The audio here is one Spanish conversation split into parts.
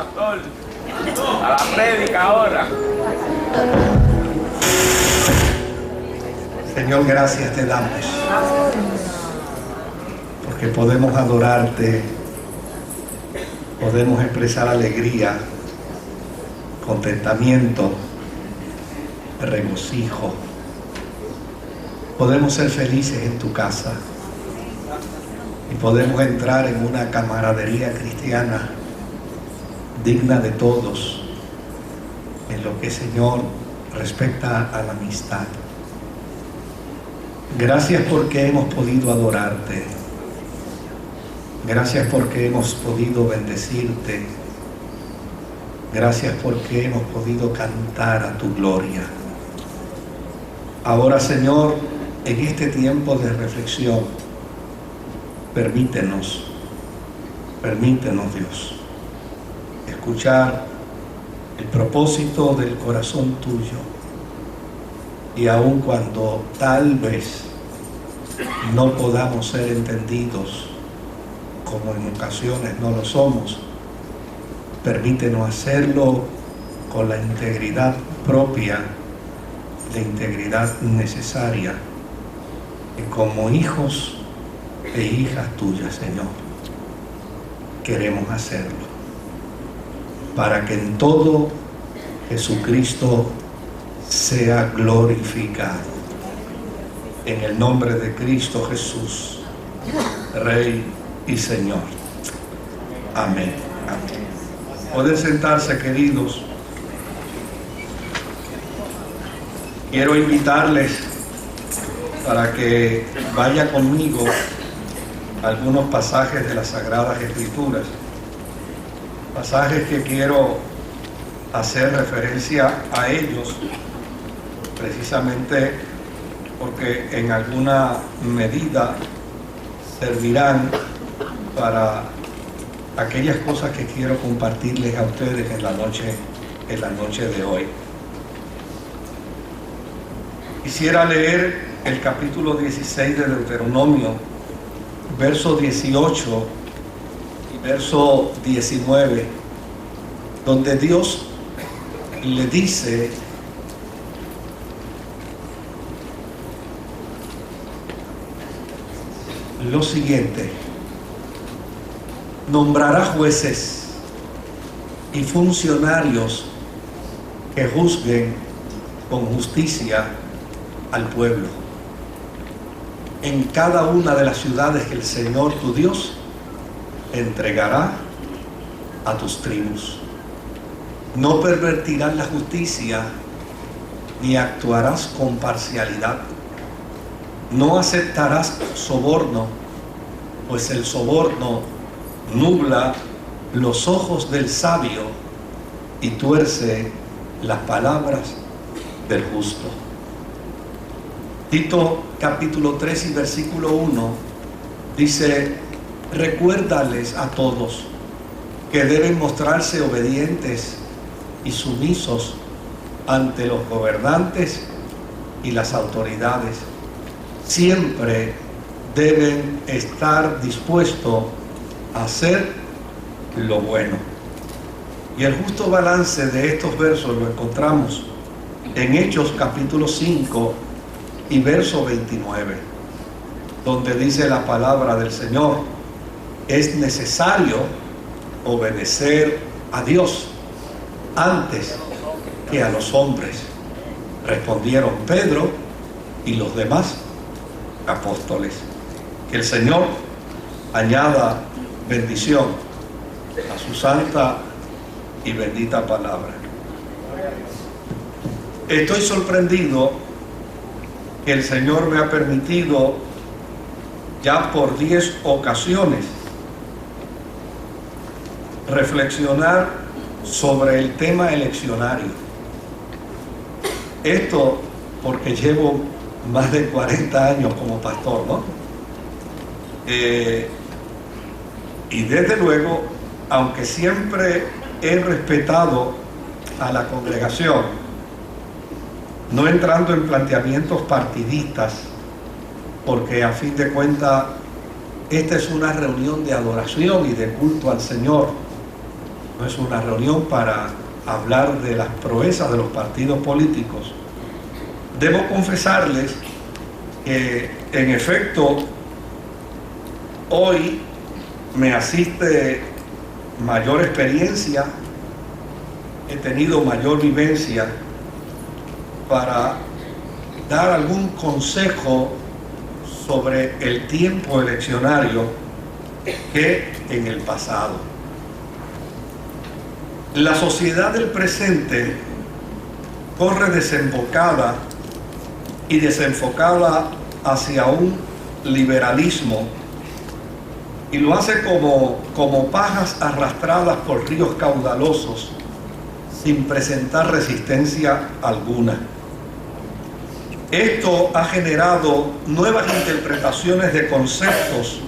pastor. A la prédica ahora. Señor, gracias te damos. Porque podemos adorarte, podemos expresar alegría, contentamiento, regocijo. Podemos ser felices en tu casa y podemos entrar en una camaradería cristiana digna de todos en lo que, Señor, respecta a la amistad. Gracias porque hemos podido adorarte. Gracias porque hemos podido bendecirte. Gracias porque hemos podido cantar a tu gloria. Ahora, Señor, en este tiempo de reflexión, permítenos, Dios, escuchar el propósito del corazón tuyo. Y aun cuando tal vez no podamos ser entendidos, como en ocasiones no lo somos, permítenos hacerlo con la integridad propia, la integridad necesaria, y como hijos e hijas tuyas, Señor, queremos hacerlo, para que en todo Jesucristo sea glorificado. En el nombre de Cristo Jesús, Rey y Señor. Amén. Amén. Pueden sentarse, queridos. Quiero invitarles para que vaya conmigo a algunos pasajes de las Sagradas Escrituras. Pasajes que quiero hacer referencia a ellos precisamente porque en alguna medida servirán para aquellas cosas que quiero compartirles a ustedes en la noche de hoy. Quisiera leer el capítulo 16 de Deuteronomio, verso 18 y verso 19, donde Dios le dice: lo siguiente: nombrará jueces y funcionarios que juzguen con justicia al pueblo en cada una de las ciudades que el Señor tu Dios entregará a tus tribus. No pervertirás la justicia ni actuarás con parcialidad. No aceptarás soborno, pues el soborno nubla los ojos del sabio y tuerce las palabras del justo. Tito capítulo 3 y versículo 1 dice: recuérdales a todos que deben mostrarse obedientes y sumisos ante los gobernantes y las autoridades. Siempre deben estar dispuestos a hacer lo bueno. Y el justo balance de estos versos lo encontramos en Hechos capítulo 5 y verso 29, donde dice la palabra del Señor: es necesario obedecer a Dios antes que a los hombres. Respondieron Pedro y los demás apóstoles. Que el Señor añada bendición a su santa y bendita palabra. Estoy sorprendido que el Señor me ha permitido ya por 10 ocasiones reflexionar sobre el tema eleccionario. Esto porque llevo más de 40 años como pastor, ¿no? Y desde luego, aunque siempre he respetado a la congregación, no entrando en planteamientos partidistas, porque a fin de cuentas esta es una reunión de adoración y de culto al Señor, no es una reunión para hablar de las proezas de los partidos políticos. Debo confesarles que, en efecto, hoy me asiste mayor experiencia, he tenido mayor vivencia para dar algún consejo sobre el tiempo eleccionario que en el pasado. La sociedad del presente corre desembocada y desenfocada hacia un liberalismo, y lo hace como pajas arrastradas por ríos caudalosos sin presentar resistencia alguna. Esto ha generado nuevas interpretaciones de conceptos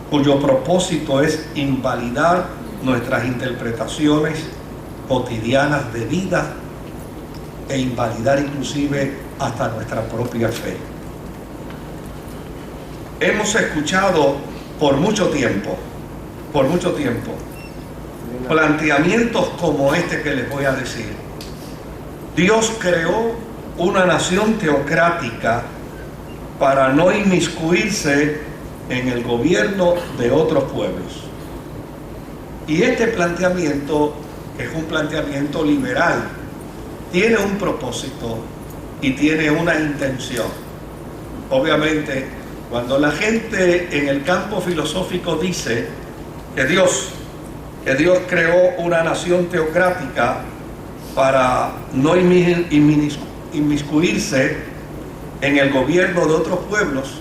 cuyo propósito es invalidar nuestras interpretaciones cotidianas de vida e invalidar inclusive hasta nuestra propia fe. Hemos escuchado por mucho tiempo, planteamientos como este que les voy a decir. Dios creó una nación teocrática para no inmiscuirse en el gobierno de otros pueblos. Y este planteamiento es un planteamiento liberal, tiene un propósito y tiene una intención. Obviamente, cuando la gente en el campo filosófico dice que Dios creó una nación teocrática para no inmiscuirse en el gobierno de otros pueblos,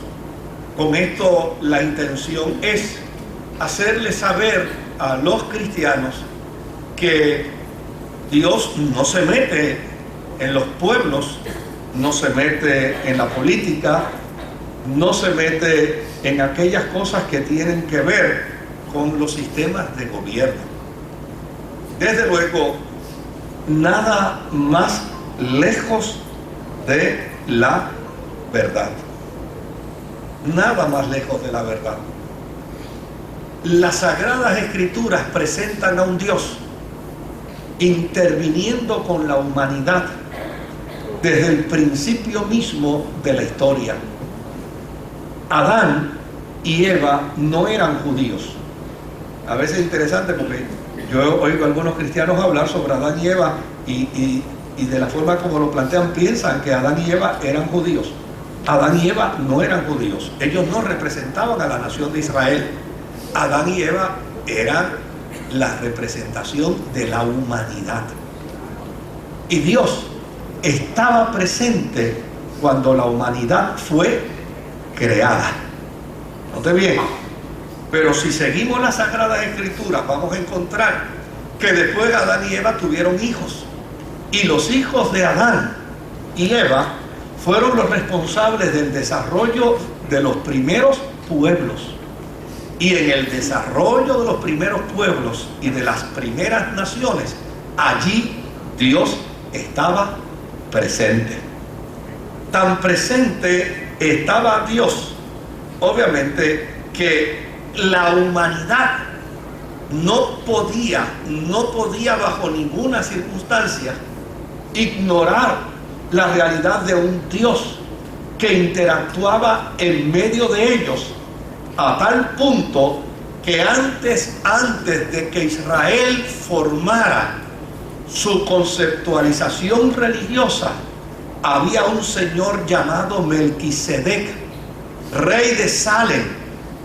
con esto la intención es hacerle saber a los cristianos que Dios no se mete en los pueblos, no se mete en la política, no se mete en aquellas cosas que tienen que ver con los sistemas de gobierno. Desde luego, nada más lejos de la verdad. Nada más lejos de la verdad. Las Sagradas Escrituras presentan a un Dios interviniendo con la humanidad desde el principio mismo de la historia. Adán y Eva no eran judíos. A veces es interesante porque yo oigo a algunos cristianos hablar sobre Adán y Eva y de la forma como lo plantean piensan que Adán y Eva eran judíos. Adán y Eva no eran judíos. Ellos no representaban a la nación de Israel. Adán y Eva eran la representación de la humanidad. Y Dios estaba presente cuando la humanidad fue creada. Note bien. Pero si seguimos las Sagradas Escrituras, vamos a encontrar que después Adán y Eva tuvieron hijos. Y los hijos de Adán y Eva fueron los responsables del desarrollo de los primeros pueblos. Y en el desarrollo de los primeros pueblos y de las primeras naciones, allí Dios estaba presente. Tan presente estaba Dios, obviamente, que la humanidad no podía bajo ninguna circunstancia ignorar la realidad de un Dios que interactuaba en medio de ellos, a tal punto que antes de que Israel formara su conceptualización religiosa, había un señor llamado Melquisedec, rey de Salem,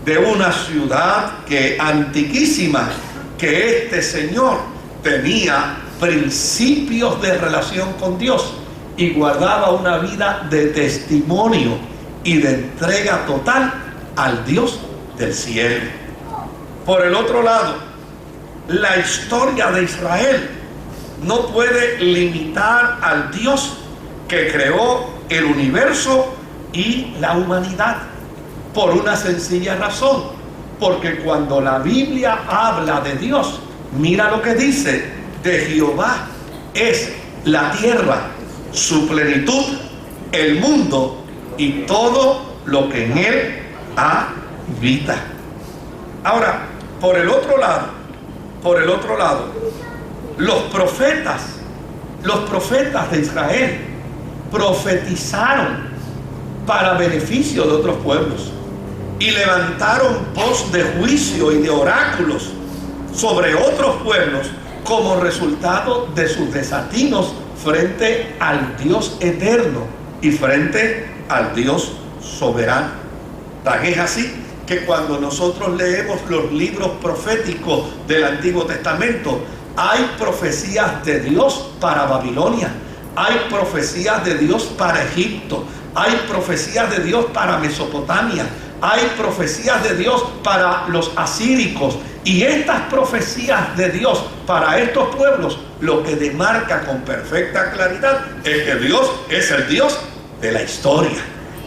de una ciudad antiquísima, que este señor tenía principios de relación con Dios y guardaba una vida de testimonio y de entrega total al Dios del cielo. Por el otro lado, la historia de Israel no puede limitar al Dios que creó el universo y la humanidad, por una sencilla razón, porque cuando la Biblia habla de Dios, mira lo que dice: de Jehová es la tierra, su plenitud, el mundo y todo lo que en él habita. Ahora, por el otro lado, Por el otro lado, los profetas de Israel profetizaron para beneficio de otros pueblos y levantaron voz de juicio y de oráculos sobre otros pueblos como resultado de sus desatinos frente al Dios eterno y frente al Dios soberano. Tan es así que cuando nosotros leemos los libros proféticos del Antiguo Testamento, hay profecías de Dios para Babilonia, hay profecías de Dios para Egipto, hay profecías de Dios para Mesopotamia, hay profecías de Dios para los asíricos. Y estas profecías de Dios para estos pueblos lo que demarca con perfecta claridad es que Dios es el Dios de la historia,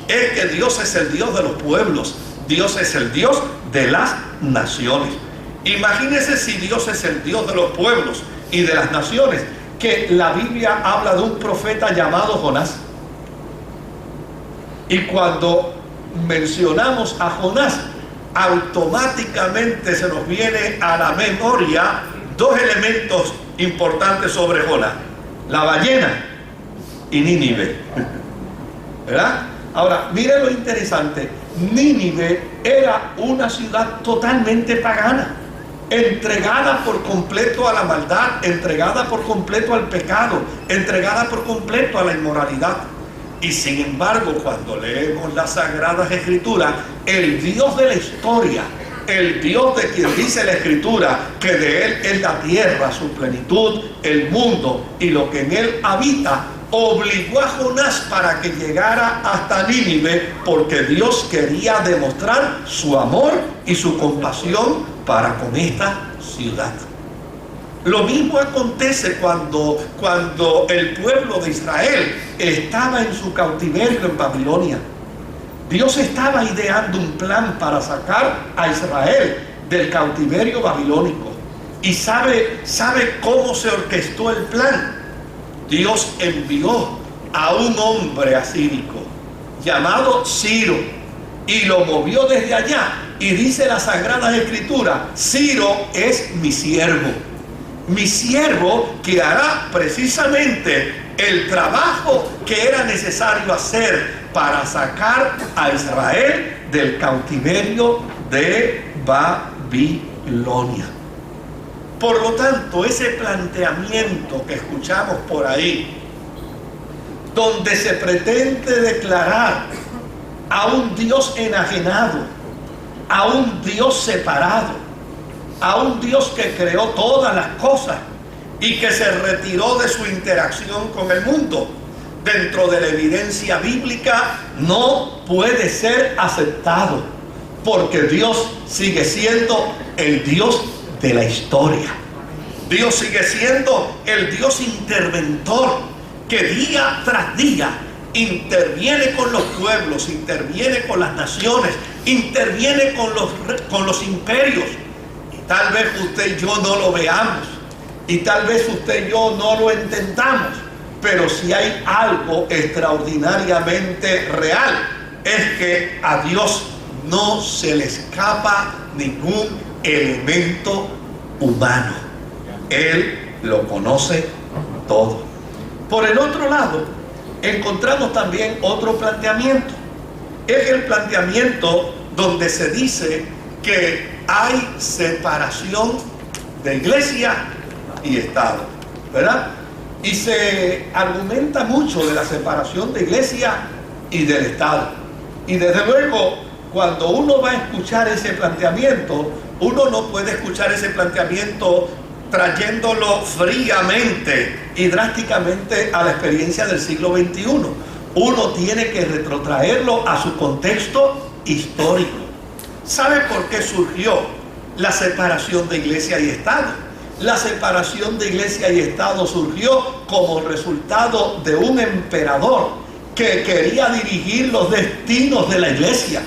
es que Dios es el Dios de los pueblos, Dios es el Dios de las naciones. Imagínense si Dios es el Dios de los pueblos y de las naciones, que la Biblia habla de un profeta llamado Jonás. Y cuando mencionamos a Jonás, automáticamente se nos viene a la memoria dos elementos importantes sobre Jonás: la ballena y Nínive. ¿Verdad? Ahora, miren lo interesante. Nínive era una ciudad totalmente pagana, entregada por completo a la maldad, entregada por completo al pecado, entregada por completo a la inmoralidad. Y sin embargo, cuando leemos las Sagradas Escrituras, el Dios de la historia, el Dios de quien dice la Escritura que de Él es la tierra, su plenitud, el mundo y lo que en Él habita, obligó a Jonás para que llegara hasta Nínive, porque Dios quería demostrar su amor y su compasión para con esta ciudad. Lo mismo acontece cuando el pueblo de Israel estaba en su cautiverio en Babilonia. Dios estaba ideando un plan para sacar a Israel del cautiverio babilónico. ¿Y sabe cómo se orquestó el plan? Dios envió a un hombre asírico llamado Ciro y lo movió desde allá. Y dice la Sagrada Escritura: Ciro es mi siervo que hará precisamente el trabajo que era necesario hacer para sacar a Israel del cautiverio de Babilonia. Por lo tanto, ese planteamiento que escuchamos por ahí, donde se pretende declarar a un Dios enajenado, a un Dios separado, a un Dios que creó todas las cosas y que se retiró de su interacción con el mundo, dentro de la evidencia bíblica, no puede ser aceptado, porque Dios sigue siendo el Dios de la historia. Dios sigue siendo el Dios interventor que día tras día interviene con los pueblos, interviene con las naciones, interviene con los imperios. Tal vez usted y yo no lo veamos, y tal vez usted y yo no lo entendamos, pero si hay algo extraordinariamente real, es que a Dios no se le escapa ningún elemento humano. Él lo conoce todo. Por el otro lado, encontramos también otro planteamiento. Es el planteamiento donde se dice que hay separación de iglesia y Estado, ¿verdad? Y se argumenta mucho de la separación de iglesia y del Estado. Y desde luego, cuando uno va a escuchar ese planteamiento, uno no puede escuchar ese planteamiento trayéndolo fríamente y drásticamente a la experiencia del siglo XXI. Uno tiene que retrotraerlo a su contexto histórico. ¿Sabe por qué surgió la separación de iglesia y Estado? La separación de iglesia y Estado surgió como resultado de un emperador que quería dirigir los destinos de la iglesia,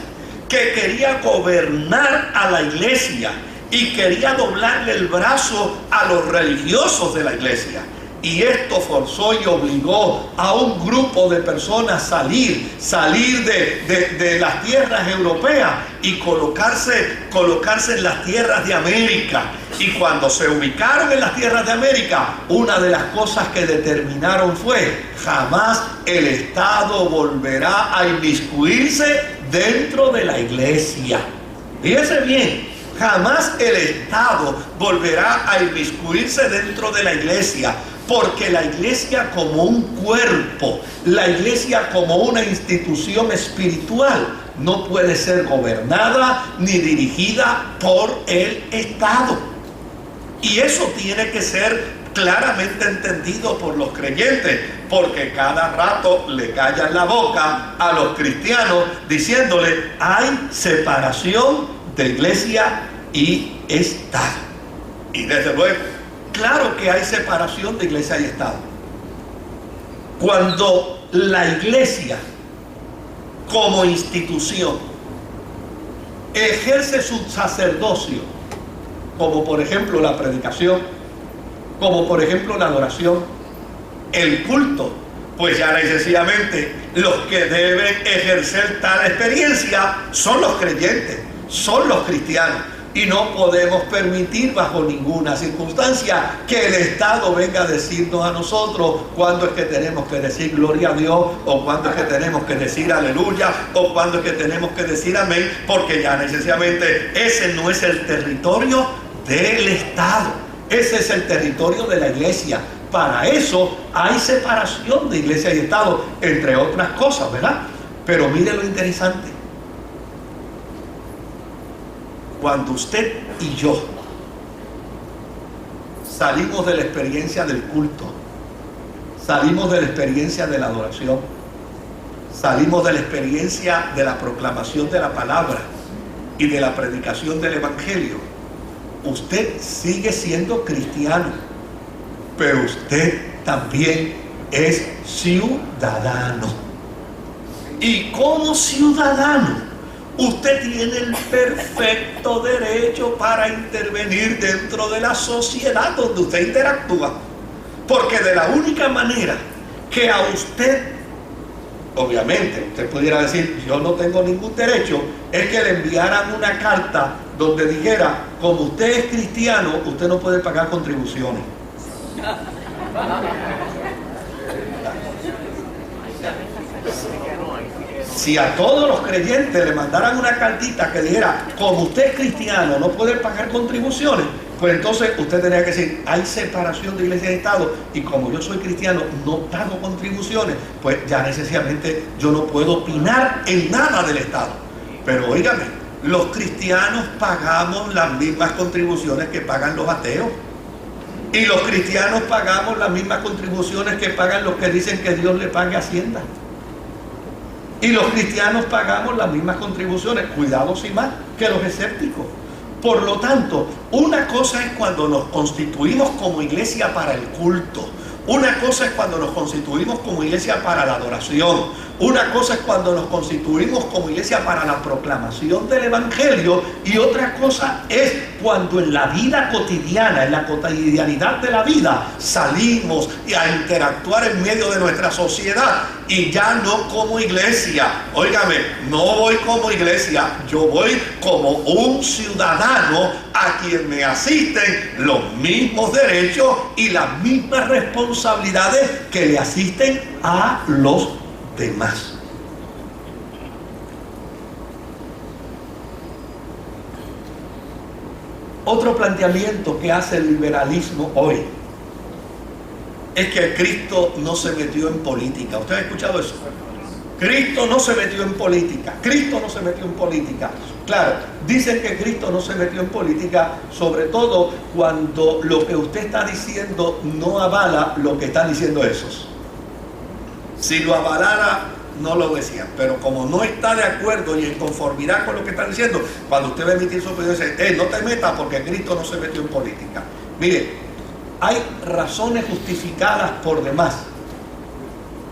que quería gobernar a la iglesia y quería doblarle el brazo a los religiosos de la iglesia. Y esto forzó y obligó a un grupo de personas salir de las tierras europeas y colocarse en las tierras de América. Y cuando se ubicaron en las tierras de América, una de las cosas que determinaron fue: jamás el Estado volverá a inmiscuirse dentro de la iglesia. Fíjese bien, jamás el Estado volverá a inmiscuirse dentro de la iglesia. Porque la iglesia como un cuerpo, la iglesia como una institución espiritual, no puede ser gobernada ni dirigida por el Estado. Y eso tiene que ser claramente entendido por los creyentes, porque cada rato le callan la boca a los cristianos diciéndole: hay separación de iglesia y Estado. Y desde luego, claro que hay separación de iglesia y Estado. Cuando la iglesia como institución ejerce su sacerdocio, como por ejemplo la predicación, como por ejemplo la adoración, el culto, pues ya sencillamente los que deben ejercer tal experiencia son los creyentes, son los cristianos. Y no podemos permitir bajo ninguna circunstancia que el Estado venga a decirnos a nosotros cuándo es que tenemos que decir gloria a Dios, o cuándo es que tenemos que decir aleluya, o cuándo es que tenemos que decir amén, porque ya necesariamente ese no es el territorio del Estado, ese es el territorio de la iglesia. Para eso hay separación de iglesia y Estado, entre otras cosas, ¿verdad? Pero mire lo interesante. Cuando usted y yo salimos de la experiencia del culto, salimos de la experiencia de la adoración, salimos de la experiencia de la proclamación de la palabra y de la predicación del evangelio, usted sigue siendo cristiano, pero usted también es ciudadano. Y como ciudadano, usted tiene el perfecto derecho para intervenir dentro de la sociedad donde usted interactúa. Porque de la única manera que a usted, obviamente, usted pudiera decir: yo no tengo ningún derecho, es que le enviaran una carta donde dijera: como usted es cristiano, usted no puede pagar contribuciones. Si a todos los creyentes le mandaran una cartita que dijera: como usted es cristiano, no puede pagar contribuciones, pues entonces usted tendría que decir: hay separación de iglesia y Estado, y como yo soy cristiano, no pago contribuciones, pues ya necesariamente yo no puedo opinar en nada del Estado. Pero óigame, los cristianos pagamos las mismas contribuciones que pagan los ateos. Y los cristianos pagamos las mismas contribuciones que pagan los que dicen que Dios le pague Hacienda. Y los cristianos pagamos las mismas contribuciones, cuidado si más, que los escépticos. Por lo tanto, una cosa es cuando nos constituimos como iglesia para el culto. Una cosa es cuando nos constituimos como iglesia para la adoración. Una cosa es cuando nos constituimos como iglesia para la proclamación del evangelio. Y otra cosa es cuando en la vida cotidiana, en la cotidianidad de la vida, salimos a interactuar en medio de nuestra sociedad. Y ya no como iglesia. Óigame, no voy como iglesia, yo voy como un ciudadano a quien me asisten los mismos derechos y las mismas responsabilidades que le asisten a los demás. Otro planteamiento que hace el liberalismo hoy es que Cristo no se metió en política. ¿Usted ha escuchado eso? Cristo no se metió en política. Cristo no se metió en política. Claro, dicen que Cristo no se metió en política, sobre todo cuando lo que usted está diciendo no avala lo que están diciendo esos. Si lo avalara, no lo decían. Pero como no está de acuerdo y en conformidad con lo que están diciendo, cuando usted va a emitir su opinión, dice: no te metas porque Cristo no se metió en política. Mire, hay razones justificadas por demás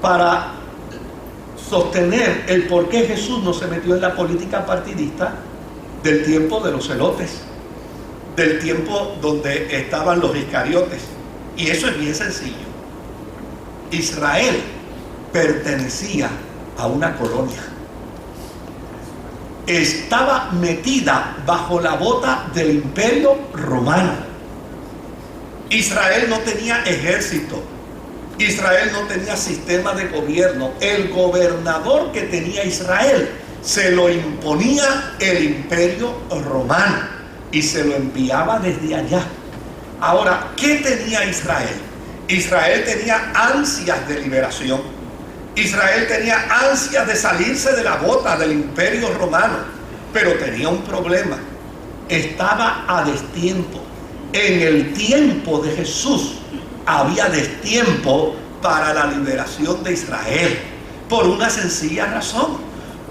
para sostener el por qué Jesús no se metió en la política partidista del tiempo de los celotes, del tiempo donde estaban los iscariotes. Y eso es bien sencillo. Israel pertenecía a una colonia. Estaba metida bajo la bota del Imperio Romano. Israel no tenía ejército. Israel no tenía sistema de gobierno. El gobernador que tenía Israel se lo imponía el Imperio Romano y se lo enviaba desde allá. Ahora, ¿qué tenía Israel? Israel tenía ansias de liberación. Israel tenía ansias de salirse de la bota del Imperio Romano, pero tenía un problema. Estaba a destiempo. En el tiempo de Jesús había destiempo para la liberación de Israel, por una sencilla razón,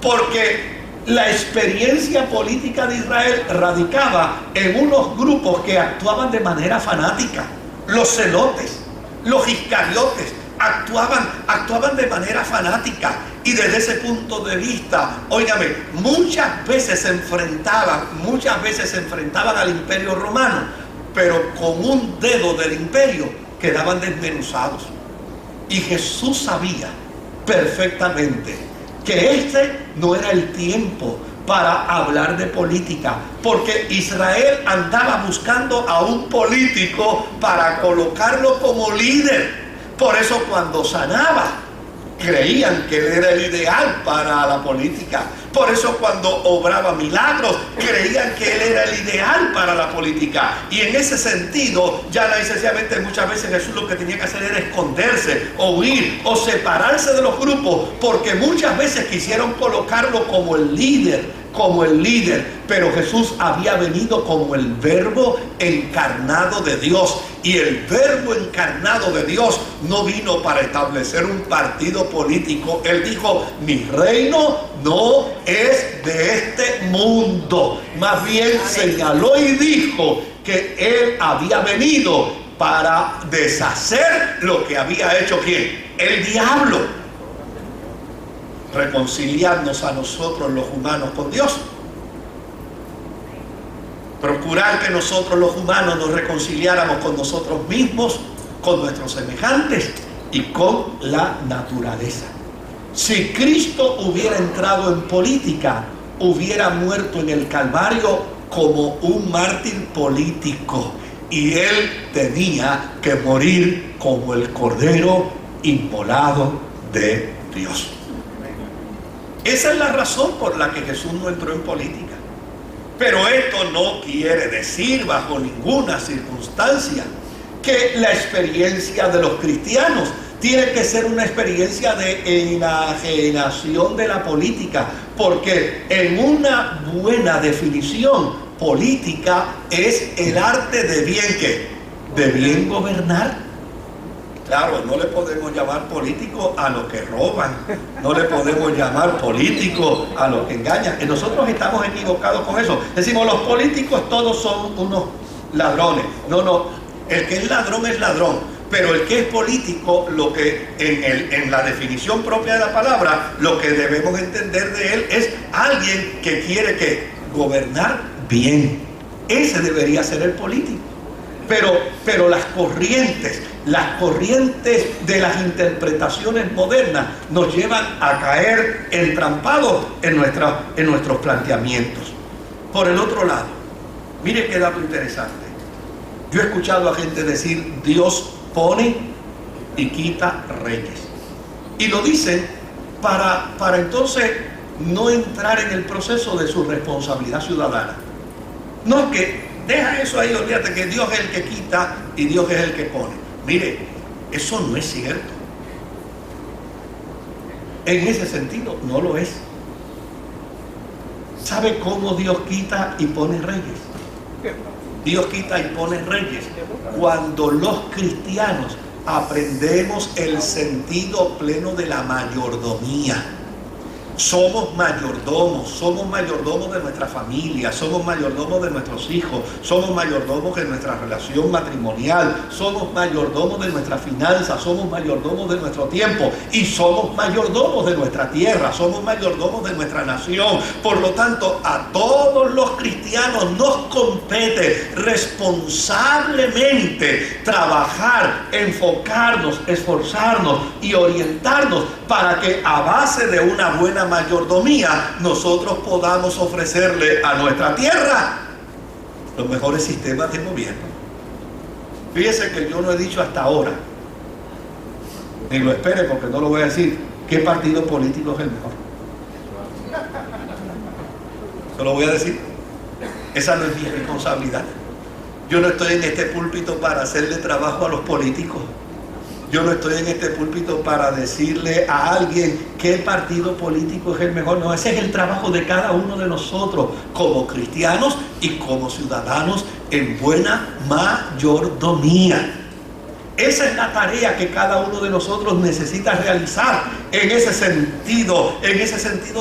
porque la experiencia política de Israel radicaba en unos grupos que actuaban de manera fanática. Los celotes, los iscariotes, actuaban de manera fanática, y desde ese punto de vista, óigame, muchas veces se enfrentaban al Imperio Romano, pero con un dedo del imperio quedaban desmenuzados. Y Jesús sabía perfectamente que este no era el tiempo para hablar de política, porque Israel andaba buscando a un político para colocarlo como líder. Por eso cuando sanaba, creían que él era el ideal para la política. Por eso cuando obraba milagros, creían que él era el ideal para la política. Y en ese sentido, ya necesariamente muchas veces Jesús lo que tenía que hacer era esconderse, o huir, o separarse de los grupos, porque muchas veces quisieron colocarlo como el líder, pero Jesús había venido como el Verbo encarnado de Dios, y el Verbo encarnado de Dios no vino para establecer un partido político. Él dijo: mi reino no es de este mundo. Más bien señaló y dijo que él había venido para deshacer lo que había hecho ¿quién? El diablo. Reconciliarnos a nosotros los humanos con Dios. Procurar que nosotros los humanos nos reconciliáramos con nosotros mismos, con nuestros semejantes y con la naturaleza. Si Cristo hubiera entrado en política, hubiera muerto en el Calvario como un mártir político, y él tenía que morir como el Cordero inmolado de Dios. Esa es la razón por la que Jesús no entró en política. Pero esto no quiere decir bajo ninguna circunstancia que la experiencia de los cristianos tiene que ser una experiencia de enajenación de la política, porque en una buena definición, política es el arte de bien ¿qué? De bien gobernar. Claro, no le podemos llamar político a los que roban, no le podemos llamar político a los que engañan. Y nosotros estamos equivocados con eso. Decimos, los políticos todos son unos ladrones. No, el que es ladrón, pero el que es político, lo que en la definición propia de la palabra, lo que debemos entender de él es alguien que quiere que gobernar bien. Ese debería ser el político. Pero las corrientes de las interpretaciones modernas nos llevan a caer entrampados en nuestros planteamientos. Por el otro lado, mire qué dato interesante. Yo he escuchado a gente decir: Dios pone y quita reyes. Y lo dicen para entonces no entrar en el proceso de su responsabilidad ciudadana. No es que deja eso ahí, olvídate que Dios es el que quita y Dios es el que pone. Mire, eso no es cierto. En ese sentido, no lo es. ¿Sabe cómo Dios quita y pone reyes? Dios quita y pone reyes cuando los cristianos aprendemos el sentido pleno de la mayordomía. somos mayordomos de nuestra familia, somos mayordomos de nuestros hijos, somos mayordomos de nuestra relación matrimonial, somos mayordomos de nuestras finanzas, somos mayordomos de nuestro tiempo y somos mayordomos de nuestra tierra, somos mayordomos de nuestra nación. Por lo tanto, a todos los cristianos nos compete responsablemente trabajar, enfocarnos, esforzarnos y orientarnos para que a base de una buena mayordomía nosotros podamos ofrecerle a nuestra tierra los mejores sistemas de gobierno. Fíjese que yo no he dicho hasta ahora, ni lo espere porque no lo voy a decir, qué partido político es el mejor. No lo voy a decir. Esa no es mi responsabilidad. Yo no estoy en este púlpito para hacerle trabajo a los políticos. Yo no estoy en este púlpito para decirle a alguien qué partido político es el mejor. No, ese es el trabajo de cada uno de nosotros como cristianos y como ciudadanos en buena mayordomía. Esa es la tarea que cada uno de nosotros necesita realizar en ese sentido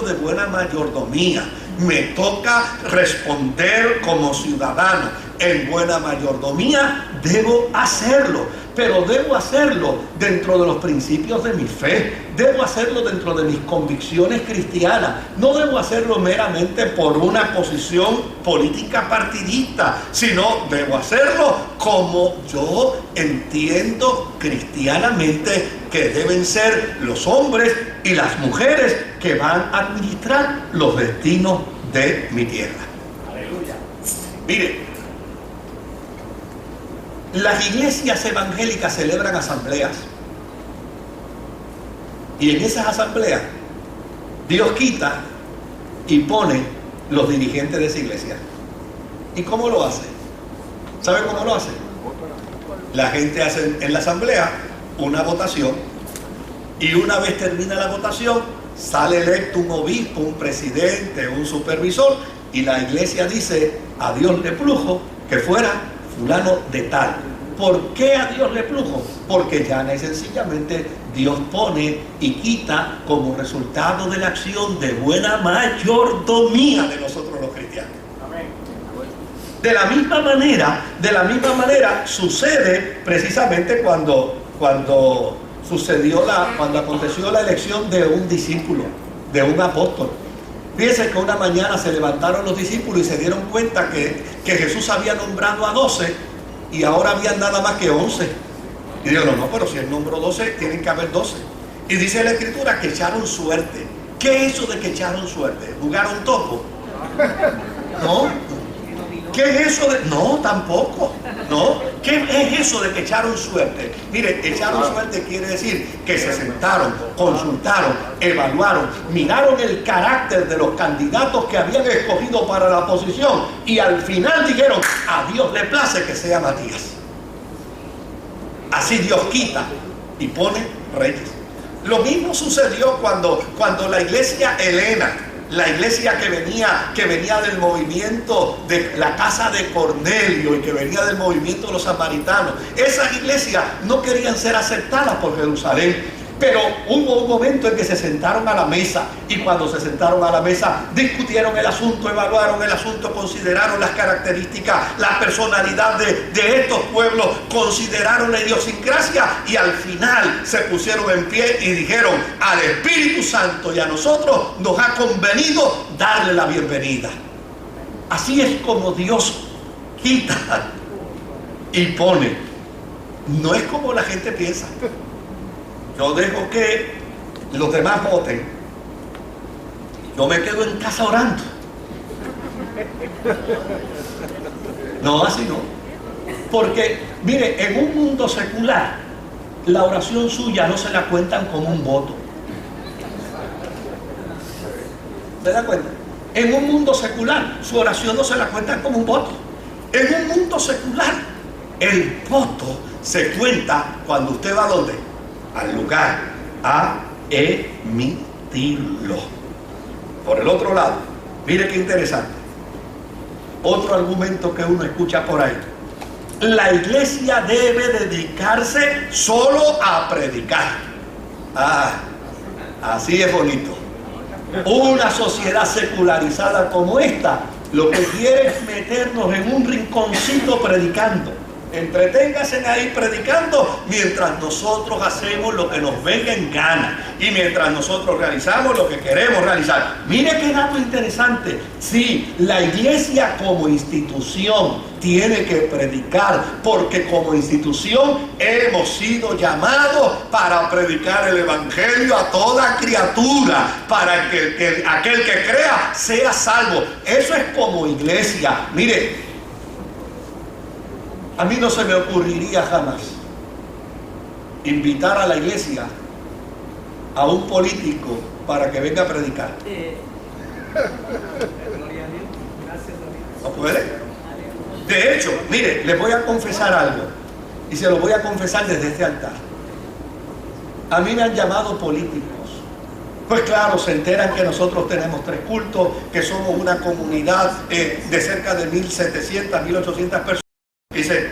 de buena mayordomía. Me toca responder como ciudadano en buena mayordomía, debo hacerlo, pero debo hacerlo dentro de los principios de mi fe, debo hacerlo dentro de mis convicciones cristianas, no debo hacerlo meramente por una posición política partidista, sino debo hacerlo como yo entiendo cristianamente que deben ser los hombres y las mujeres que van a administrar los destinos de mi tierra. Aleluya. Mire, las iglesias evangélicas celebran asambleas y en esas asambleas Dios quita y pone los dirigentes de esa iglesia. ¿Y cómo lo hace? ¿Sabe cómo lo hace? La gente hace en la asamblea una votación y una vez termina la votación sale electo un obispo, un presidente, un supervisor y la iglesia dice: a Dios le plujo que fuera fulano de tal. ¿Por qué a Dios le plujo? Porque llana y sencillamente Dios pone y quita como resultado de la acción de buena mayordomía de nosotros los cristianos. Amén. De la misma manera sucede precisamente cuando aconteció la elección de un discípulo, de un apóstol. Fíjense que una mañana se levantaron los discípulos y se dieron cuenta que Jesús había nombrado a 12 y ahora habían nada más que 11. Y dijeron: no, pero si él nombró 12, tienen que haber 12. Y dice la Escritura que echaron suerte. ¿Qué es eso de que echaron suerte? ¿Jugaron topo? ¿No? ¿Qué es eso de...? No, tampoco. ¿No? ¿Qué es eso de que echaron suerte? Mire, echaron suerte quiere decir que se sentaron, consultaron, evaluaron, miraron el carácter de los candidatos que habían escogido para la posición y al final dijeron: a Dios le place que sea Matías. Así Dios quita y pone reyes. Lo mismo sucedió cuando la iglesia helena, la iglesia que venía del movimiento de la casa de Cornelio y que venía del movimiento de los samaritanos, esas iglesias no querían ser aceptadas por Jerusalén. Pero hubo un momento en que se sentaron a la mesa y cuando se sentaron a la mesa discutieron el asunto, evaluaron el asunto, consideraron las características, la personalidad de estos pueblos, consideraron la idiosincrasia y al final se pusieron en pie y dijeron: al Espíritu Santo y a nosotros nos ha convenido darle la bienvenida. Así es como Dios quita y pone. No es como la gente piensa. Yo dejo que los demás voten. Yo me quedo en casa orando. No, así no. Porque, mire, en un mundo secular, la oración suya no se la cuentan como un voto. ¿Se da cuenta? En un mundo secular, su oración no se la cuentan como un voto. En un mundo secular, el voto se cuenta cuando usted va a ¿dónde? Al lugar a emitirlo. Por el otro lado, mire qué interesante, otro argumento que uno escucha por ahí: la iglesia debe dedicarse solo a predicar. Así es bonito. Una sociedad secularizada como esta, lo que quiere es meternos en un rinconcito predicando. Entreténganse ahí predicando mientras nosotros hacemos lo que nos venga en gana y mientras nosotros realizamos lo que queremos realizar. Mire qué dato interesante. Sí, la iglesia como institución tiene que predicar, porque como institución hemos sido llamados para predicar el evangelio a toda criatura, para que aquel que crea sea salvo. Eso es como iglesia. Mire, a mí no se me ocurriría jamás invitar a la iglesia a un político para que venga a predicar. ¿No puede? De hecho, mire, les voy a confesar algo, y se lo voy a confesar desde este altar. A mí me han llamado políticos. Pues claro, se enteran que nosotros tenemos 3 cultos, que somos una comunidad de cerca de 1.700, 1.800 personas. Dice,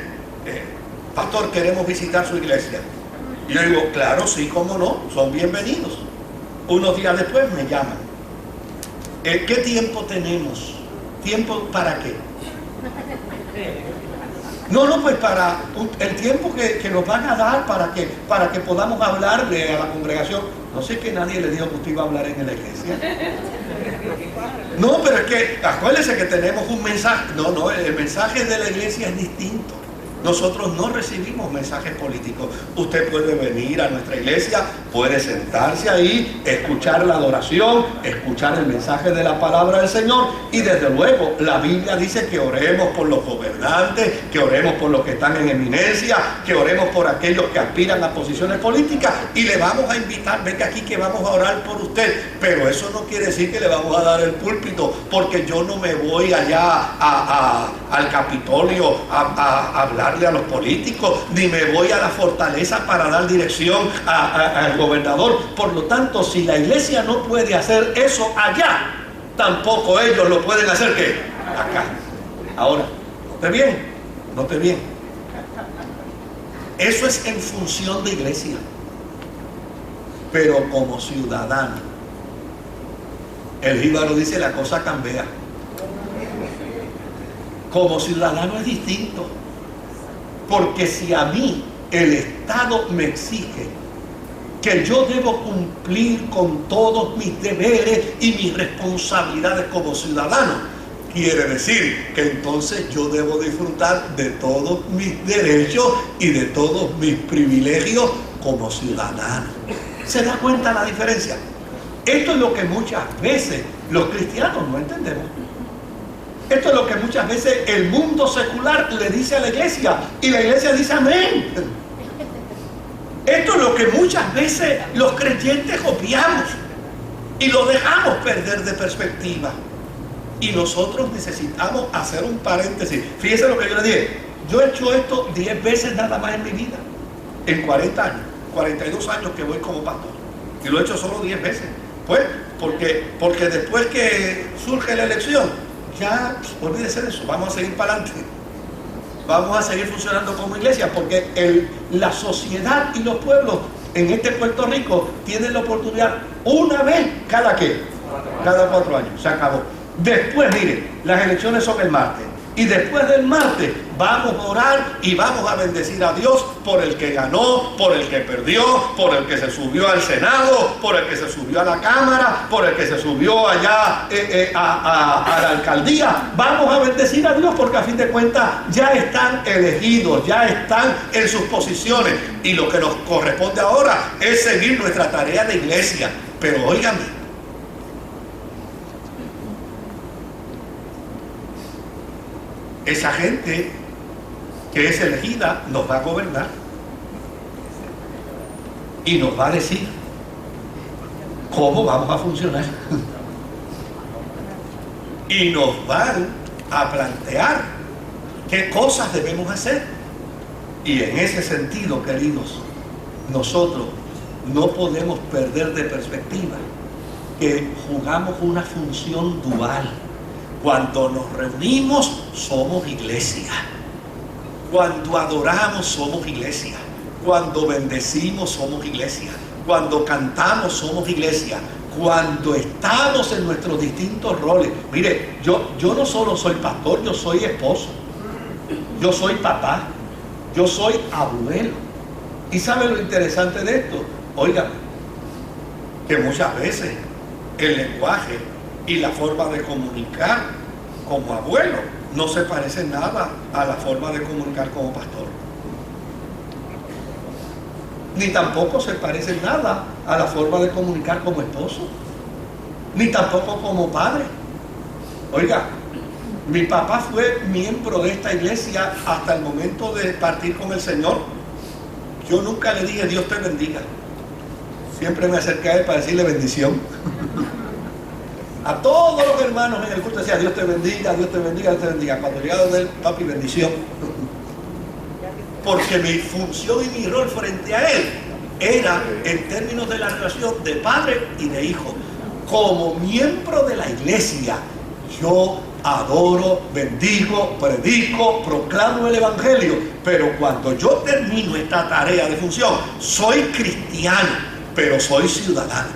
pastor, queremos visitar su iglesia. Y yo digo, claro, sí, cómo no, son bienvenidos. Unos días después me llaman. ¿Qué tiempo tenemos? ¿Tiempo para qué? No, pues para el tiempo que nos van a dar para que podamos hablarle a la congregación. No sé, que nadie le dijo que usted iba a hablar en la iglesia. No, pero es que acuérdense que tenemos un mensaje. No, el mensaje de la iglesia es distinto. Nosotros no recibimos mensajes políticos. Usted puede venir a nuestra iglesia, puede sentarse ahí, escuchar la adoración, escuchar el mensaje de la palabra del Señor, y desde luego la Biblia dice que oremos por los gobernantes, que oremos por los que están en eminencia, que oremos por aquellos que aspiran a posiciones políticas, y le vamos a invitar, venga aquí que vamos a orar por usted. Pero eso no quiere decir que le vamos a dar el púlpito, porque yo no me voy allá al Capitolio a hablarle a los políticos, ni me voy a la fortaleza para dar dirección al gobernador. Por lo tanto, si la iglesia no puede hacer eso allá, tampoco ellos lo pueden hacer ¿qué? Acá. Ahora, ¿note bien? ¿Note bien? Eso es en función de iglesia. Pero como ciudadano, el jíbaro dice, la cosa cambia. Como ciudadano es distinto. Porque si a mí el Estado me exige que yo debo cumplir con todos mis deberes y mis responsabilidades como ciudadano, quiere decir que entonces yo debo disfrutar de todos mis derechos y de todos mis privilegios como ciudadano. ¿Se da cuenta la diferencia? Esto es lo que muchas veces los cristianos no entendemos. Esto es lo que muchas veces el mundo secular le dice a la iglesia, y la iglesia dice amén. Esto es lo que muchas veces los creyentes obviamos y lo dejamos perder de perspectiva. Y nosotros necesitamos hacer un paréntesis. Fíjense lo que yo le dije. Yo he hecho esto 10 veces nada más en mi vida. En 40 años, 42 años que voy como pastor. Y lo he hecho solo 10 veces. Pues, porque después que surge la elección, ya olvídese de eso, vamos a seguir para adelante. Vamos a seguir funcionando como iglesia, porque la sociedad y los pueblos en este Puerto Rico tienen la oportunidad una vez cada 4 años. Se acabó. Después, mire, las elecciones son el martes. Y después del martes vamos a orar y vamos a bendecir a Dios por el que ganó, por el que perdió, por el que se subió al Senado, por el que se subió a la Cámara, por el que se subió allá a la alcaldía. Vamos a bendecir a Dios porque a fin de cuentas ya están elegidos, ya están en sus posiciones. Y lo que nos corresponde ahora es seguir nuestra tarea de iglesia. Pero óigame, esa gente que es elegida nos va a gobernar y nos va a decir cómo vamos a funcionar. Y nos van a plantear qué cosas debemos hacer. Y en ese sentido, queridos, nosotros no podemos perder de perspectiva que jugamos una función dual. Cuando nos reunimos, somos iglesia. Cuando adoramos, somos iglesia. Cuando bendecimos, somos iglesia. Cuando cantamos, somos iglesia. cuando estamos en nuestros distintos roles. Mire, yo no solo soy pastor, yo soy esposo, yo soy papá, yo soy abuelo. ¿Y sabe lo interesante de esto? Oiga, que muchas veces el lenguaje y la forma de comunicar como abuelo no se parece nada a la forma de comunicar como pastor. Ni tampoco se parece nada a la forma de comunicar como esposo, ni tampoco como padre. Oiga, mi papá fue miembro de esta iglesia hasta el momento de partir con el Señor. Yo nunca le dije Dios te bendiga. Siempre me acerqué a él para decirle bendición. A todos los hermanos en el culto decía Dios te bendiga, Dios te bendiga, Dios te bendiga. Cuando llegaba donde él, papi, bendición. Porque mi función y mi rol frente a él era en términos de la relación de padre y de hijo. Como miembro de la iglesia, yo adoro, bendigo, predico, proclamo el evangelio, pero cuando yo termino esta tarea de función, soy cristiano, pero soy ciudadano.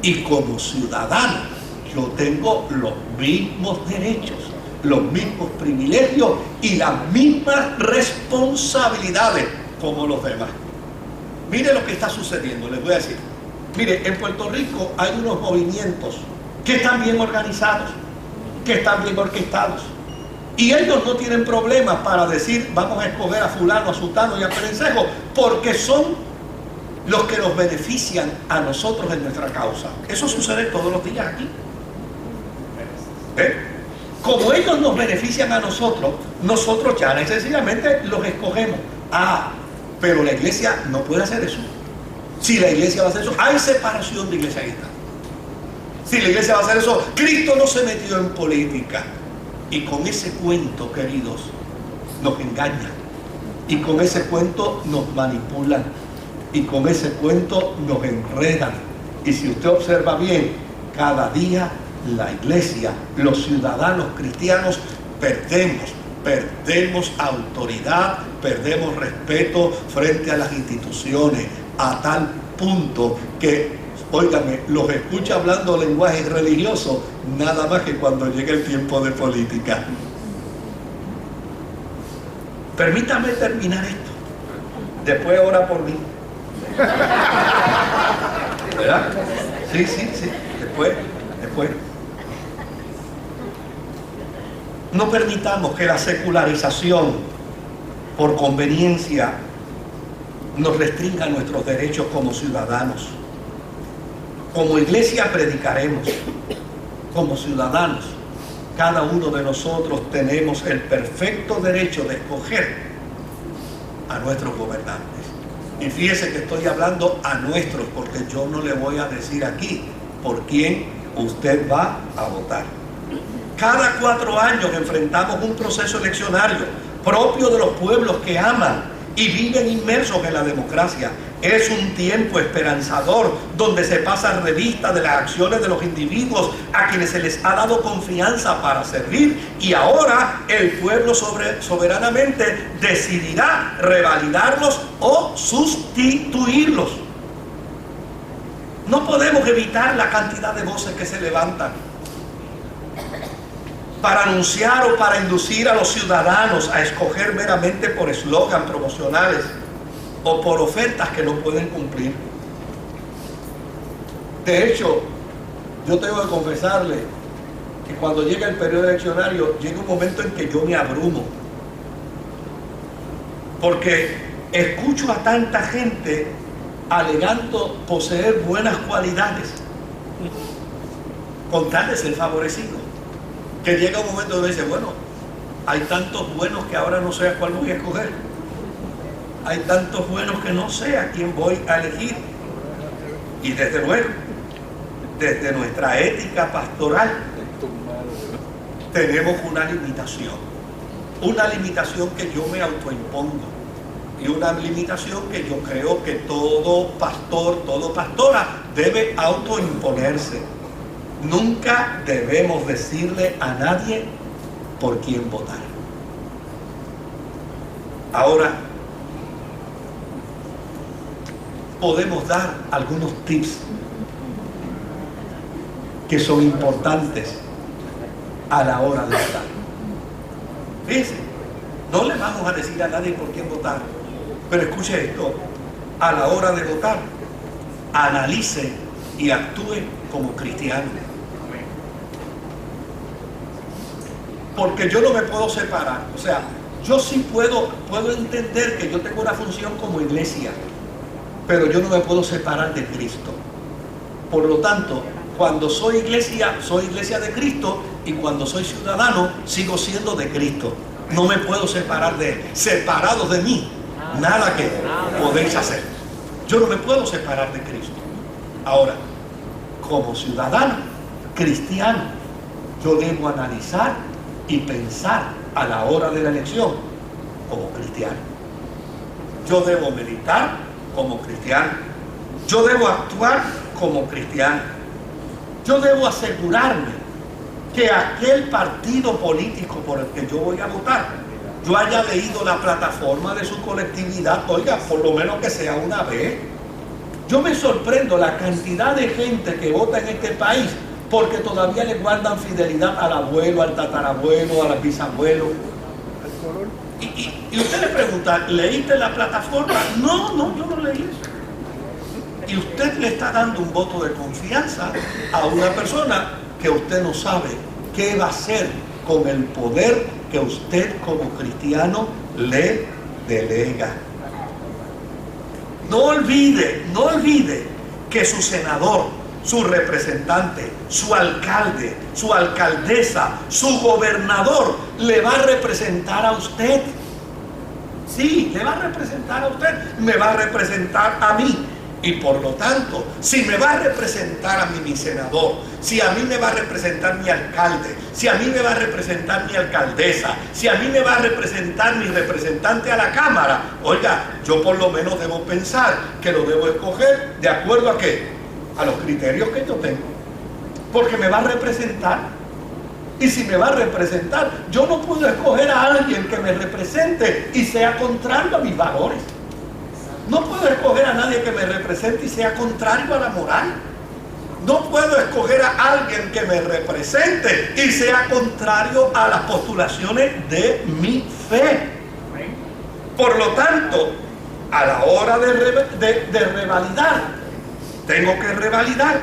Y como ciudadano, yo tengo los mismos derechos, los mismos privilegios y las mismas responsabilidades como los demás. Mire lo que está sucediendo, les voy a decir. Mire, en Puerto Rico hay unos movimientos que están bien organizados, que están bien orquestados. Y ellos no tienen problemas para decir, vamos a escoger a fulano, a sultano y a perencejo, porque son los que nos benefician a nosotros en nuestra causa. Eso sucede todos los días aquí. Como ellos nos benefician a nosotros, nosotros ya necesariamente los escogemos. Pero la iglesia no puede hacer eso. Si la iglesia va a hacer eso, hay separación de iglesia y Estado. Si la iglesia va a hacer eso, Cristo no se metió en política. Y con ese cuento, queridos, nos engañan. Y con ese cuento nos manipulan. Y con ese cuento nos enredan. Y si usted observa bien, cada día la iglesia, los ciudadanos cristianos, perdemos autoridad, perdemos respeto frente a las instituciones, a tal punto que, óigame, los escucha hablando lenguaje religioso, nada más que cuando llega el tiempo de política. Permítame terminar esto. Después ora por mí. ¿Verdad? Sí. Después. No permitamos que la secularización por conveniencia nos restringa nuestros derechos como ciudadanos. Como iglesia predicaremos, como ciudadanos, cada uno de nosotros tenemos el perfecto derecho de escoger a nuestros gobernantes. Y fíjese que estoy hablando a nuestros, porque yo no le voy a decir aquí por quién usted va a votar. Cada 4 años enfrentamos un proceso eleccionario propio de los pueblos que aman y viven inmersos en la democracia. Es un tiempo esperanzador donde se pasa revista de las acciones de los individuos a quienes se les ha dado confianza para servir, y ahora el pueblo soberanamente decidirá revalidarlos o sustituirlos. No podemos evitar la cantidad de voces que se levantan para anunciar o para inducir a los ciudadanos a escoger meramente por eslogan promocionales o por ofertas que no pueden cumplir. De hecho, yo tengo que confesarle que cuando llega el periodo eleccionario, llega un momento en que yo me abrumo, porque escucho a tanta gente alegando poseer buenas cualidades con tal de ser favorecido, que llega un momento donde dice, bueno, hay tantos buenos que ahora no sé a cuál voy a escoger. Hay tantos buenos que no sé a quién voy a elegir. Y desde luego, desde nuestra ética pastoral, tenemos una limitación que yo me autoimpongo, y una limitación que yo creo que todo pastor, toda pastora debe autoimponerse. Nunca debemos decirle a nadie por quién votar. Ahora, podemos dar algunos tips que son importantes a la hora de votar. Fíjense, no le vamos a decir a nadie por quién votar, pero escuche esto: a la hora de votar, analice y actúe como cristiano. Porque yo no me puedo separar. O sea, yo sí puedo entender que yo tengo una función como iglesia, pero yo no me puedo separar de Cristo. Por lo tanto, cuando soy iglesia de Cristo, y cuando soy ciudadano, sigo siendo de Cristo. No me puedo separar de Él. Separados de mí, nada que podéis hacer. Yo no me puedo separar de Cristo. Ahora, como ciudadano cristiano, yo debo analizar y pensar a la hora de la elección como cristiano. Yo debo meditar como cristiano. Yo debo actuar como cristiano. Yo debo asegurarme que aquel partido político por el que yo voy a votar, yo haya leído la plataforma de su colectividad, oiga, por lo menos que sea una vez. Yo me sorprendo la cantidad de gente que vota en este país porque todavía le guardan fidelidad al abuelo, al tatarabuelo, al bisabuelo. Y usted le pregunta, ¿leíste la plataforma? No, yo no leí eso. Y usted le está dando un voto de confianza a una persona que usted no sabe qué va a hacer con el poder que usted como cristiano le delega. No olvide que su senador, su representante, su alcalde, su alcaldesa, su gobernador le va a representar a usted. Sí, le va a representar a usted, me va a representar a mí. Y por lo tanto, si me va a representar a mí mi senador, si a mí me va a representar mi alcalde, si a mí me va a representar mi alcaldesa, si a mí me va a representar mi representante a la Cámara, oiga, yo por lo menos debo pensar que lo debo escoger de acuerdo a qué, a los criterios que yo tengo, porque me va a representar. Y si me va a representar, yo no puedo escoger a alguien que me represente y sea contrario a mis valores. No puedo escoger a nadie que me represente y sea contrario a la moral. No puedo escoger a alguien que me represente y sea contrario a las postulaciones de mi fe. Por lo tanto, a la hora de revalidar, tengo que revalidar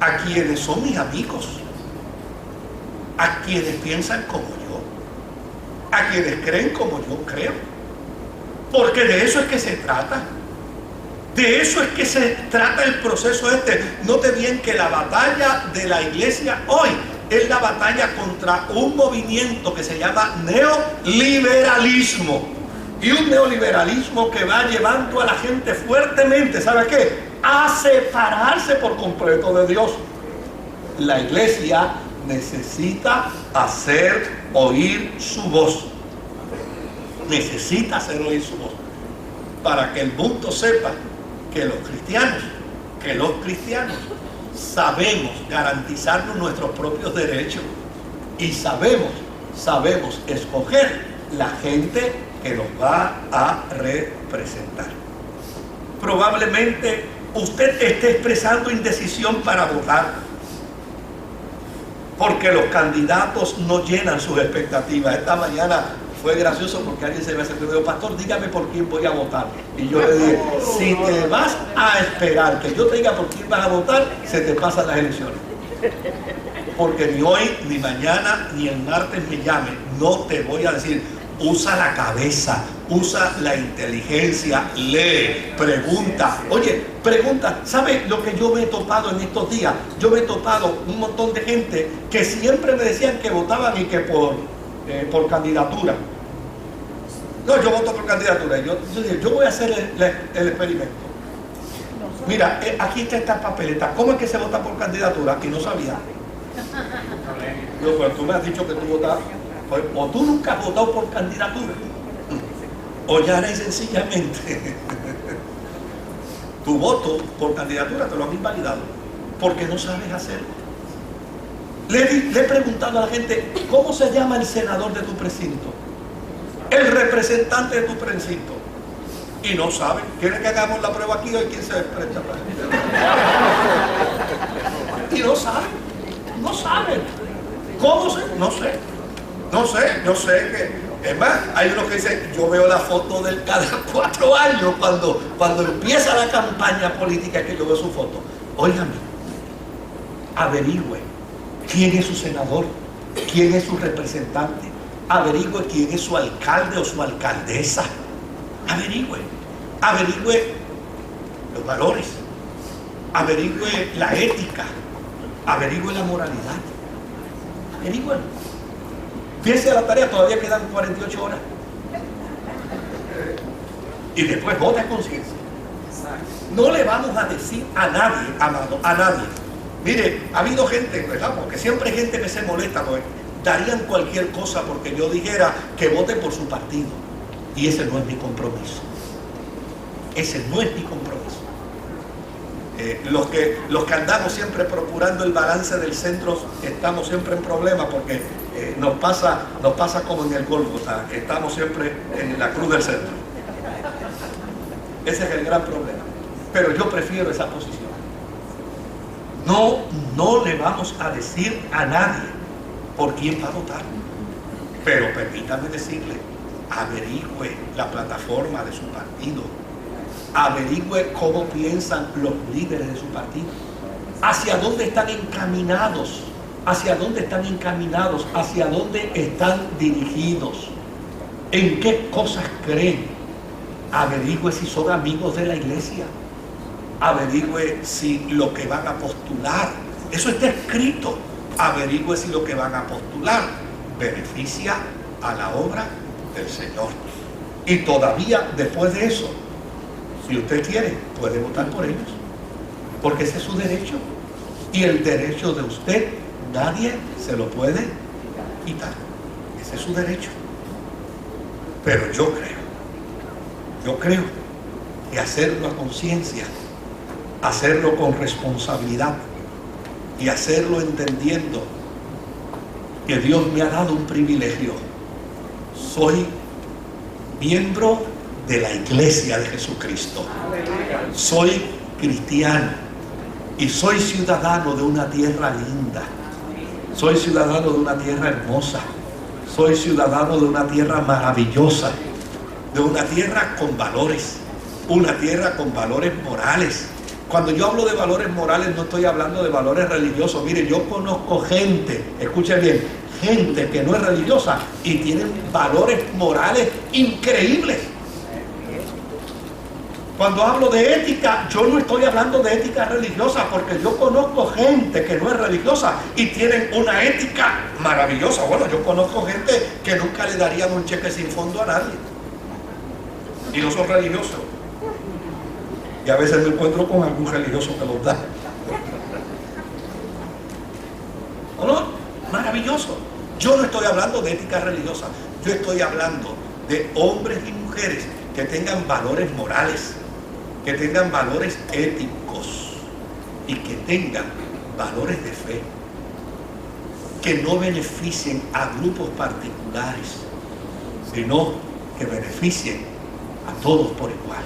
a quienes son mis amigos, a quienes piensan como yo, a quienes creen como yo creo. Porque de eso es que se trata. De eso es que se trata el proceso este. Note bien que la batalla de la iglesia hoy es la batalla contra un movimiento que se llama neoliberalismo. Y un neoliberalismo que va llevando a la gente fuertemente, ¿sabe qué? A separarse por completo de Dios. La iglesia necesita hacer oír su voz. Necesita hacer oír su voz. Para que el mundo sepa que los cristianos sabemos garantizarnos nuestros propios derechos y sabemos escoger la gente que nos va a representar. Probablemente usted esté expresando indecisión para votar porque los candidatos no llenan sus expectativas. Esta mañana fue gracioso porque alguien se me acercó y me dijo: pastor, dígame por quién voy a votar. Y yo le dije: si te vas a esperar que yo te diga por quién vas a votar, se te pasan las elecciones. Porque ni hoy, ni mañana, ni el martes me llame, no te voy a decir. Usa la cabeza, usa la inteligencia, lee, pregunta. Oye, pregunta. ¿Sabe lo que yo me he topado en estos días? Yo me he topado un montón de gente que siempre me decían que votaban y que por candidatura. No, yo voto por candidatura. Yo dije, yo voy a hacer el experimento. Mira, aquí está esta papeleta. ¿Cómo es que se vota por candidatura? Y no sabía. Yo, pues tú me has dicho que tú votas. Pues, o tú nunca has votado por candidatura, o ya eres sencillamente tu voto por candidatura te lo han invalidado porque no sabes hacerlo. Le he preguntado a la gente: ¿cómo se llama el senador de tu precinto? El representante de tu precinto. Y no saben. ¿Quieren que hagamos la prueba aquí o quién se presta para eso? Y no saben. No saben. ¿Cómo se? No sé. No sé que. Es más, hay unos que dicen, yo veo la foto de él cada 4 años cuando empieza la campaña política, que yo veo su foto. Óigame, averigüe quién es su senador, quién es su representante, averigüe quién es su alcalde o su alcaldesa, averigüe los valores, averigüe la ética, averigüe la moralidad, averigüe. Fíjense a la tarea, todavía quedan 48 horas. Y después vote a conciencia. No le vamos a decir a nadie, amado, a nadie. Mire, ha habido gente, ¿verdad? Porque siempre hay gente que se molesta, porque darían cualquier cosa porque yo dijera que vote por su partido. Y ese no es mi compromiso. Ese no es mi compromiso. Los que andamos siempre procurando el balance del centro, estamos siempre en problemas porque nos pasa como en el Gólgota, estamos siempre en la cruz del centro. Ese es el gran problema. Pero yo prefiero esa posición. No le vamos a decir a nadie por quién va a votar. Pero permítame decirle, averigüe la plataforma de su partido. Averigüe cómo piensan los líderes de su partido. Hacia dónde están encaminados. Hacia dónde están encaminados. Hacia dónde están dirigidos. En qué cosas creen. Averigüe si son amigos de la iglesia. Averigüe si lo que van a postular, eso está escrito. Averigüe si lo que van a postular beneficia a la obra del Señor. Y todavía después de eso, si usted quiere, puede votar por ellos, porque ese es su derecho. Y el derecho de usted nadie se lo puede quitar. Ese es su derecho. Pero yo creo que hacerlo a conciencia, hacerlo con responsabilidad y hacerlo entendiendo que Dios me ha dado un privilegio. Soy miembro de la iglesia de Jesucristo. Soy cristiano y soy ciudadano de una tierra linda. Soy ciudadano de una tierra hermosa. Soy ciudadano de una tierra maravillosa, de una tierra con valores, una tierra con valores morales. Cuando yo hablo de valores morales no estoy hablando de valores religiosos. Mire, yo conozco gente, escuche bien, gente que no es religiosa y tienen valores morales increíbles. Cuando hablo de ética, yo no estoy hablando de ética religiosa, porque yo conozco gente que no es religiosa y tienen una ética maravillosa. Bueno, yo conozco gente que nunca le darían un cheque sin fondo a nadie y no son religiosos. Y a veces me encuentro con algún religioso que los da. ¿O no? Maravilloso. Yo no estoy hablando de ética religiosa. Yo estoy hablando de hombres y mujeres que tengan valores morales, que tengan valores éticos y que tengan valores de fe, que no beneficien a grupos particulares, sino que beneficien a todos por igual.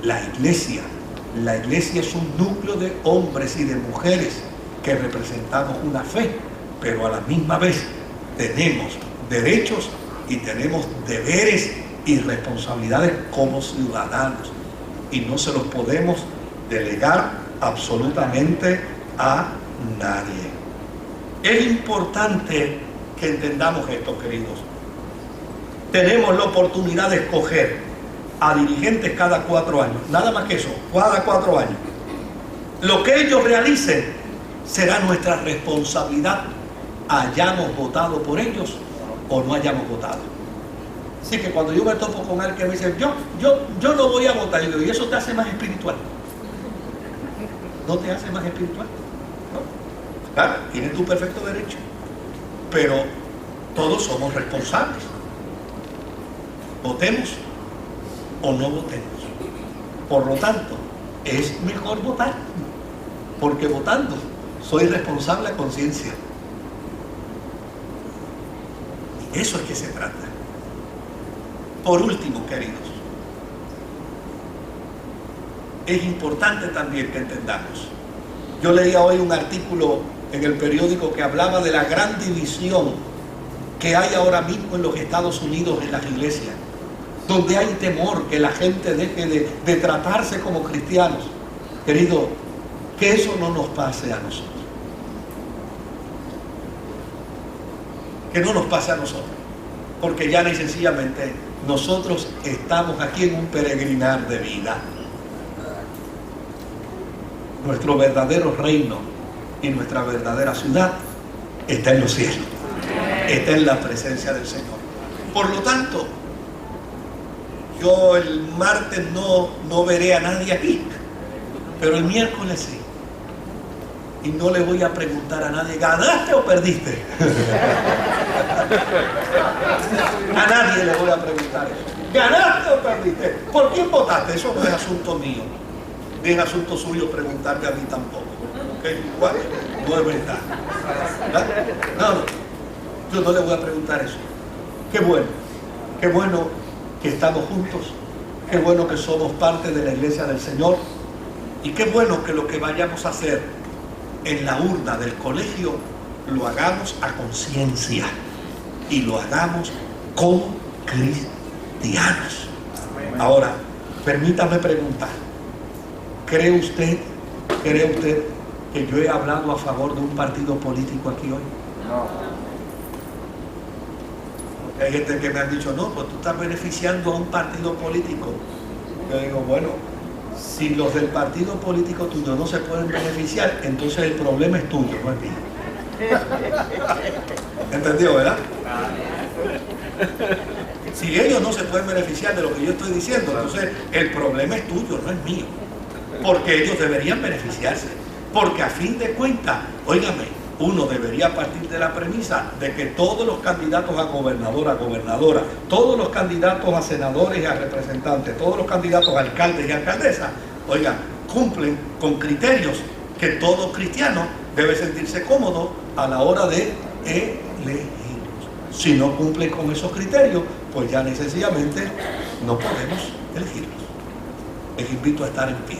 La iglesia es un núcleo de hombres y de mujeres que representamos una fe, pero a la misma vez tenemos derechos y tenemos deberes y responsabilidades como ciudadanos, y no se los podemos delegar absolutamente a nadie. Es importante que entendamos esto, queridos. Tenemos la oportunidad de escoger a dirigentes cada 4 años, nada más que eso, cada 4 años. Lo que ellos realicen será nuestra responsabilidad, hayamos votado por ellos o no hayamos votado. Así que cuando yo me topo con alguien que me dice, yo no voy a votar, yo digo, ¿y eso te hace más espiritual? ¿No te hace más espiritual? ¿No? Claro, tienes tu perfecto derecho, pero todos somos responsables. Votemos o no votemos. Por lo tanto, es mejor votar, porque votando soy responsable a conciencia. Y eso es que se trata. Por último, queridos, es importante también que entendamos. Yo leía hoy un artículo en el periódico que hablaba de la gran división que hay ahora mismo en los Estados Unidos en las iglesias, donde hay temor que la gente deje de tratarse como cristianos. Querido, que eso no nos pase a nosotros. Que no nos pase a nosotros. Porque ya ni sencillamente nosotros estamos aquí en un peregrinar de vida. Nuestro verdadero reino y nuestra verdadera ciudad está en los cielos. Está en la presencia del Señor. Por lo tanto, yo el martes no veré a nadie aquí, pero el miércoles sí. Y no le voy a preguntar a nadie, ¿ganaste o perdiste? A nadie le voy a preguntar eso. ¿Ganaste o perdiste? ¿Por quién votaste? Eso no es asunto mío. Ni es asunto suyo preguntarme a mí tampoco. ¿Okay? Igual no es verdad. No, yo no le voy a preguntar eso. Qué bueno que estamos juntos. Qué bueno que somos parte de la iglesia del Señor. Y qué bueno que lo que vayamos a hacer en la urna del colegio lo hagamos a conciencia y lo hagamos como cristianos. Ahora, permítame preguntar, ¿cree usted que yo he hablado a favor de un partido político aquí hoy? No. Porque hay gente que me ha dicho, no, pues tú estás beneficiando a un partido político. Yo digo, bueno, si los del partido político tuyo no se pueden beneficiar, entonces el problema es tuyo, no es mío. ¿Entendió, verdad? Si ellos no se pueden beneficiar de lo que yo estoy diciendo, entonces el problema es tuyo, no es mío. Porque ellos deberían beneficiarse. Porque a fin de cuentas, óigame, uno debería partir de la premisa de que todos los candidatos a gobernador, a gobernadora, todos los candidatos a senadores y a representantes, todos los candidatos a alcaldes y alcaldesas, oigan, cumplen con criterios que todo cristiano debe sentirse cómodo a la hora de elegirlos. Si no cumplen con esos criterios, pues ya sencillamente no podemos elegirlos. Les invito a estar en pie.